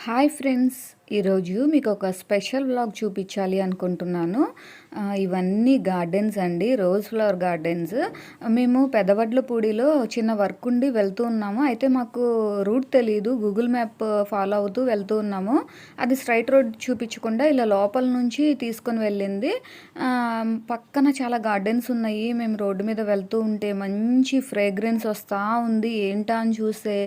Hi friends, ఈరోజు మీకు ఒక స్పెషల్ వ్లాగ్ చూపించాలి అనుకుంటున్నాను. ఇవన్నీ గార్డెన్స్ అండి, రోజ్ ఫ్లవర్ గార్డెన్స్. మేము పెదవడ్లపూడిలో చిన్న వర్క్ ఉండి వెళ్తూ ఉన్నాము. అయితే మాకు రూట్ తెలియదు, గూగుల్ మ్యాప్ ఫాలో అవుతూ వెళ్తూ ఉన్నాము. అది స్ట్రైట్ రోడ్ చూపించకుండా ఇలా లోపల నుంచి తీసుకొని వెళ్ళింది. పక్కన చాలా గార్డెన్స్ ఉన్నాయి. మేము రోడ్డు మీద వెళ్తూ ఉంటే మంచి ఫ్రేగ్రెన్స్ వస్తూ ఉంది. ఏంటా అని చూస్తే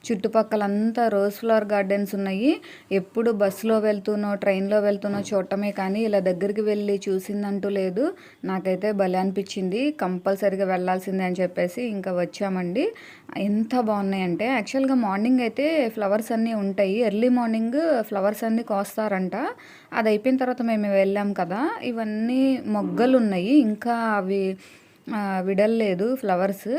చుట్టుపక్కలంతా రోజ్ ఫ్లవర్ గార్డెన్స్ ఉన్నాయి. ఎప్పుడు బస్సులో వెళ్తూనో ట్రైన్లో వెళ్తూనో చూడటమే కానీ ఇలా దగ్గరికి వెళ్ళి చూసిందంటూ లేదు. నాకైతే భలే అనిపించింది, కంపల్సరీగా వెళ్ళాల్సిందే అని చెప్పేసి ఇంకా వచ్చామండి. ఎంత బాగున్నాయంటే యాక్చువల్గా మార్నింగ్ అయితే ఫ్లవర్స్ అన్నీ ఉంటాయి, ఎర్లీ మార్నింగ్ ఫ్లవర్స్ అన్నీ కోస్తారంట. అది అయిపోయిన తర్వాత మేము వెళ్ళాం కదా, ఇవన్నీ మొగ్గలు ఉన్నాయి, ఇంకా అవి విడల్లేదు ఫ్లవర్స్.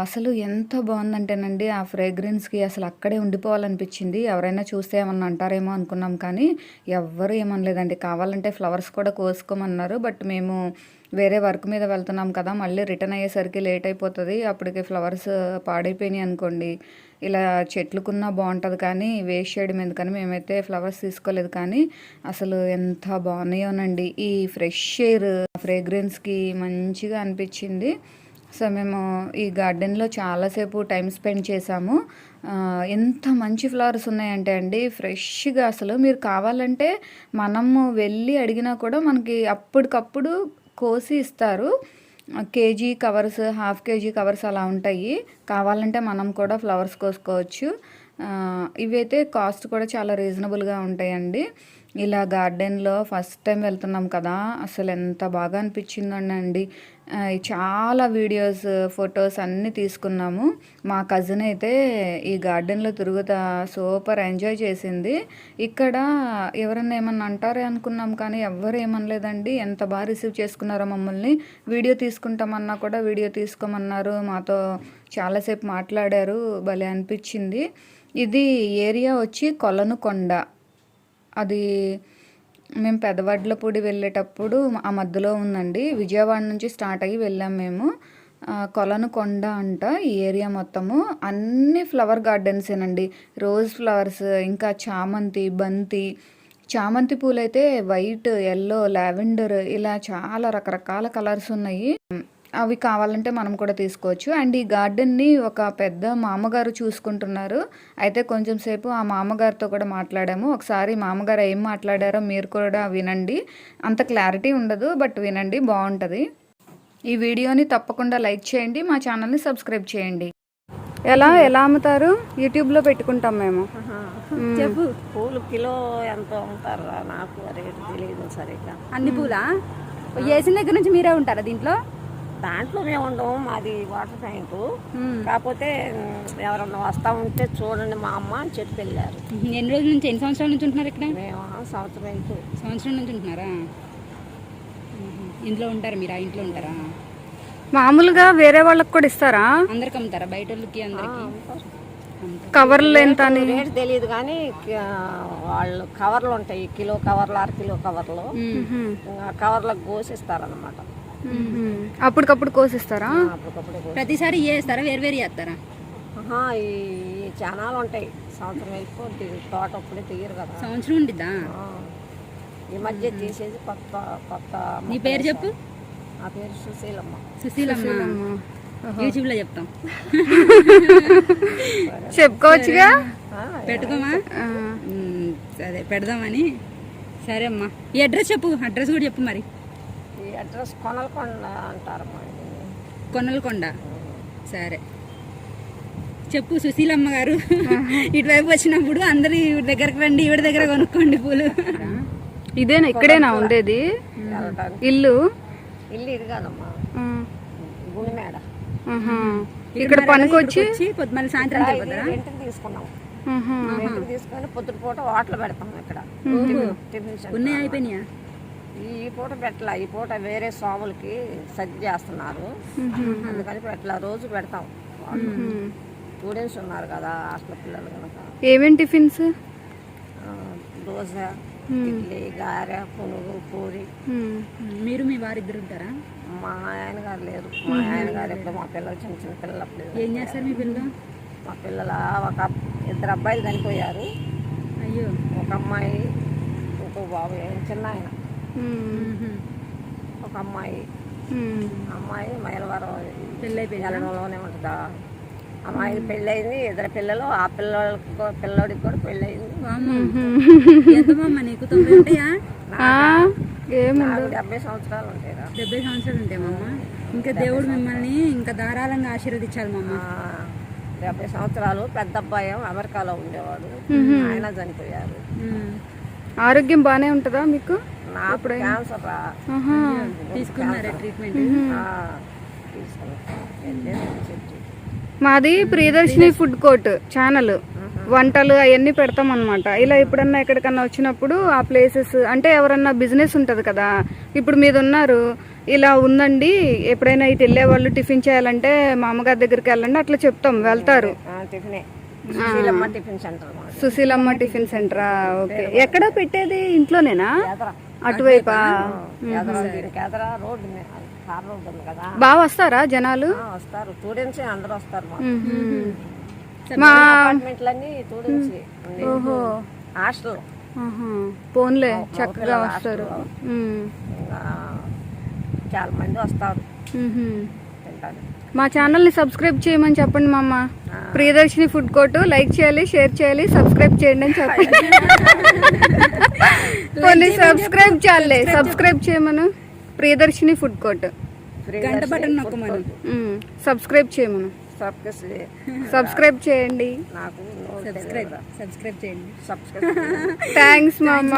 అసలు ఎంత బాగుందంటేనండి, ఆ ఫ్రేగ్రెన్స్కి అసలు అక్కడే ఉండిపోవాలనిపించింది. ఎవరైనా చూస్తే ఏమన్నా అంటారేమో అనుకున్నాం కానీ ఎవ్వరు ఏమనలేదండి. కావాలంటే ఫ్లవర్స్ కూడా కోసుకోమన్నారు. బట్ మేము వేరే వర్క్ మీద వెళ్తున్నాం కదా, మళ్ళీ రిటర్న్ అయ్యేసరికి లేట్ అయిపోతుంది. అప్పటికి ఫ్లవర్స్ పాడైపోయినాయి అనుకోండి. ఇలా చెట్లుకున్నా బాగుంటుంది కానీ వేస్ట్ చేయడం ఎందుకని మేమైతే ఫ్లవర్స్ తీసుకోలేదు. కానీ అసలు ఎంత బాగున్నాయోనండి, ఈ ఫ్రెష్ ఎయిర్ ఫ్రేగ్రెన్స్కి మంచిగా అనిపించింది. సో మేము ఈ గార్డెన్లో చాలాసేపు టైం స్పెండ్ చేసాము. ఎంత మంచి ఫ్లవర్స్ ఉన్నాయంటే అండి, ఫ్రెష్గా అసలు మీరు కావాలంటే మనము వెళ్ళి అడిగినా కూడా మనకి అప్పటికప్పుడు కోసి ఇస్తారు. KG covers, half KG covers అలా ఉంటాయి. కావాలంటే మనం కూడా ఫ్లవర్స్ కోసుకోవచ్చు. ఇవైతే కాస్ట్ కూడా చాలా రీజనబుల్గా ఉంటాయండి. ఇలా గార్డెన్లో ఫస్ట్ టైం వెళ్తున్నాం కదా, అసలు ఎంత బాగా అనిపించిందండి. చాలా వీడియోస్, ఫొటోస్ అన్నీ తీసుకున్నాము. మా కజిన్ అయితే ఈ గార్డెన్లో తిరుగుతా సూపర్ ఎంజాయ్ చేసింది. ఇక్కడ ఎవరన్నా ఏమన్నా అంటారే అనుకున్నాం కానీ ఎవ్వరు ఏమనలేదండి. ఎంత బాగా రిసీవ్ చేసుకున్నారో మమ్మల్ని. వీడియో తీసుకుంటామన్నా కూడా వీడియో తీసుకోమన్నారు, మాతో చాలాసేపు మాట్లాడారు. భలే అనిపించింది. ఇది ఏరియా వచ్చి కొలనుకొండ. అది మేము పెదవడ్లపూడి వెళ్ళేటప్పుడు ఆ మధ్యలో ఉందండి. విజయవాడ నుంచి స్టార్ట్ అయ్యి వెళ్ళాం మేము. కొలనుకొండ అంట ఈ ఏరియా మొత్తము. అన్ని ఫ్లవర్ గార్డెన్సేనండి, రోజ్ ఫ్లవర్స్, ఇంకా చామంతి, బంతి. చామంతి పూలు అయితే వైట్, ఎల్లో, లావెండర్ ఇలా చాలా రకరకాల కలర్స్ ఉన్నాయి. అవి కావాలంటే మనం కూడా తీసుకోవచ్చు. అండ్ ఈ గార్డెన్ని ఒక పెద్ద మామగారు చూసుకుంటున్నారు. అయితే కొంచెం సేపు ఆ మామగారితో కూడా మాట్లాడాము. ఒకసారి మామగారు ఏం మాట్లాడారో మీరు కూడా వినండి. అంత క్లారిటీ ఉండదు, బట్ వినండి, బాగుంటుంది. ఈ వీడియోని తప్పకుండా లైక్ చేయండి, మా ఛానల్ని సబ్స్క్రైబ్ చేయండి. ఎలా అమ్ముతారు? యూట్యూబ్లో పెట్టుకుంటాం మేము. చెప్పు. పూలు కిలో ఎంత అమ్ముతారా? నాకు రేటు తెలియదు సరిగ్గా. అన్ని పూలా వేసిన దగ్గర నుంచి మీరే ఉంటారా దీంట్లో? దాంట్లో మేము ఉండము, మాది వాటర్ ట్యాంక్. కాకపోతే ఎవరన్నా వస్తా ఉంటే చూడండి మా అమ్మ అని చెప్పి వెళ్ళారు. ఎన్ని రోజుల నుంచి, ఎన్ని సంవత్సరాల నుంచి ఉంటున్నారు ఇక్కడ? మేము సంవత్సరం నుంచి ఉంటున్నారా? ఇంట్లో ఉంటారా మీరు? ఆ ఇంట్లో ఉంటారా? మామూలుగా వేరే వాళ్ళకి కూడా ఇస్తారా? అందరికి అమ్ముతారా? బయట వాళ్ళకి అందరికి? కవర్లు ఎంత రేటు తెలియదు కానీ వాళ్ళు కవర్లు ఉంటాయి, కిలో కవర్లు, అరకిలో కవర్లు. కవర్లకు కోసిస్తారనమాట. అప్పటికప్పుడు కోసిస్తారా? ప్రతిసారి చేస్తారా? వేరు వేరు చేస్తారా? ఈ చానాలు ఉంటాయి. సంవత్సరం వెళ్ళిపోద్ది, తోట అప్పుడే తీయరు కదా. సంవత్సరం ఉండిద్దా? ఈ మధ్య తీసేసి కొత్త కొత్త. నీ పేరు చెప్పు. నా పేరు సుశీలమ్మ. సుశీలమ్మ. యూట్యూబ్ లో చెప్తాం. చెప్పుకోవచ్చుగా, పెట్టుకోమా? అదే పెడదామని. సరే అమ్మా, ఈ అడ్రస్ చెప్పు. అడ్రస్ కూడా చెప్పు మరి. ఈ అడ్రస్ కొనలకొండ అంటారమ్మా. కొనలకొండ. సరే చెప్పు. సుశీలమ్మ గారు ఇటువైపు వచ్చినప్పుడు అందరు ఈవిడ దగ్గరకు రండి, ఈవిడ దగ్గర కొనుక్కోండి పూలు. ఇదేనా? ఇక్కడేనా ఉండేది ఇల్లు? ఇల్లు ఇది కాదమ్మా, గుడిమేడ. ఇక్కడ పనికొచ్చి మళ్ళీ సాయంత్రం రెంట్కి తీసుకున్నాం. రెంట్కి తీసుకొని పొద్దున పూట హోటల్ పెడతాం ఇక్కడ. ఉన్నాయి, అయిపోయినాయా? ఈ పూట పెట్టలా, ఈ పూట వేరే స్వాములకి సజ్జ చేస్తున్నారు, అందుకని పెట్టలా. రోజు పెడతాం. స్టూడెంట్స్ ఉన్నారు కదా, హాస్టల్ పిల్లలు కనుక. ఏమేమి టిఫిన్స్? దోశ, ఇడ్లీ, గారె, పునుగు, పూరి. మీరు మీ వారిద్దరు ఉంటారా? మా ఆయన గారు లేరు. మా ఆయన గారు ఎప్పుడు మా పిల్లలు చిన్న చిన్న పిల్లలు అప్పుడు. ఏం చేస్తారు మీ పిల్లలు? మా పిల్లల ఇద్దరు అబ్బాయిలు చనిపోయారు. అయ్యో. ఒక అమ్మాయి ఇంకో బాబు చిన్న ఆయన మ్మ్. ఒక అమ్మాయి మ్మ్. అమ్మాయి మైలవరం పెళ్ళైపోయిందా? వెళ్ళడంలోనే ఉంటుందా. అమ్మాయికి పెళ్ళయింది, 2 పిల్లలు. ఆ పిల్లోడికి కూడా పెళ్ళయింది. వామ్మో. ఎంతమమ్మా నీకు 90 ఉంటాయా? ఏముండదు. నాకు 70 సంవత్సరాలు ఉంటాయిరా. 70 సంవత్సరాలు ఉంటాయమ్మా. ఇంకా దేవుడు మిమ్మల్ని ఇంకా ధారాళంగా ఆశీర్వదించాలి మమ్మ. 70 సంవత్సరాలు. పెద్ద అబ్బాయి అమెరికాలో ఉండేవాడు, ఆయన చనిపోయారు. ఆరోగ్యం బాగానే ఉంటుందా మీకు? నాకు క్యాన్సర్ రా. తీసుకున్నారా ట్రీట్మెంట్? మాది ప్రియదర్శిని ఫుడ్ కోర్ట్ ఛానల్, వంటలు అవన్నీ పెడతాం అనమాట. ఇలా ఎప్పుడన్నా ఎక్కడికన్నా వచ్చినప్పుడు ఆ ప్లేసెస్ అంటే ఎవరన్నా బిజినెస్ ఉంటుంది కదా, ఇప్పుడు మీరు ఉన్నారు, ఇలా ఉందండి, ఎప్పుడైనా ఇటు వెళ్ళే వాళ్ళు టిఫిన్ చేయాలంటే మా అమ్మగారి దగ్గరికి వెళ్ళండి అట్లా చెప్తాం, వెళ్తారు. టిఫినే సుశీలమ్మ టిఫిన్ సెంటర్ మాది. సుశీలమ్మ టిఫిన్ సెంటరా? ఓకే. ఎక్కడ పెట్టేది? ఇంట్లోనేనా? ఎదరా అటువైపా? ఎదరా దీనికి ఎదరా రోడ్డు కార్ రోడ్డు ఉంది కదా. బాగా వస్తారా జనాలు? వస్తారు, స్టూడెంట్స్ అందరూ వస్తారు. మా అపార్ట్మెంట్లన్నీ స్టూడెంట్స్. ఓహో, హాస్టల్. పోన్లే చక్కగా వస్తారు. ఇంకా చాలా మంది వస్తారు తింటారు. మా ఛానల్ని సబ్స్క్రైబ్ చేయమని చెప్పండి మా అమ్మ. ప్రియదర్శిని ఫుడ్ కోర్ట్ లైక్ చేయాలి, షేర్ చేయాలి, సబ్స్క్రైబ్ చేయండి అని చెప్పండి. కొన్ని సబ్స్క్రైబ్ చేయాలి, సబ్స్క్రైబ్ చేయమను. ప్రియదర్శిని ఫుడ్ కోర్ట్ గంట బటన్ నొక్కమను. సబ్స్క్రైబ్ చేయమను. సబ్స్క్రైబ్ చేయండి. నాకు సబ్స్క్రైబ్ చేయండి. సబ్స్క్రైబ్ థ్యాంక్స్ మా అమ్మ.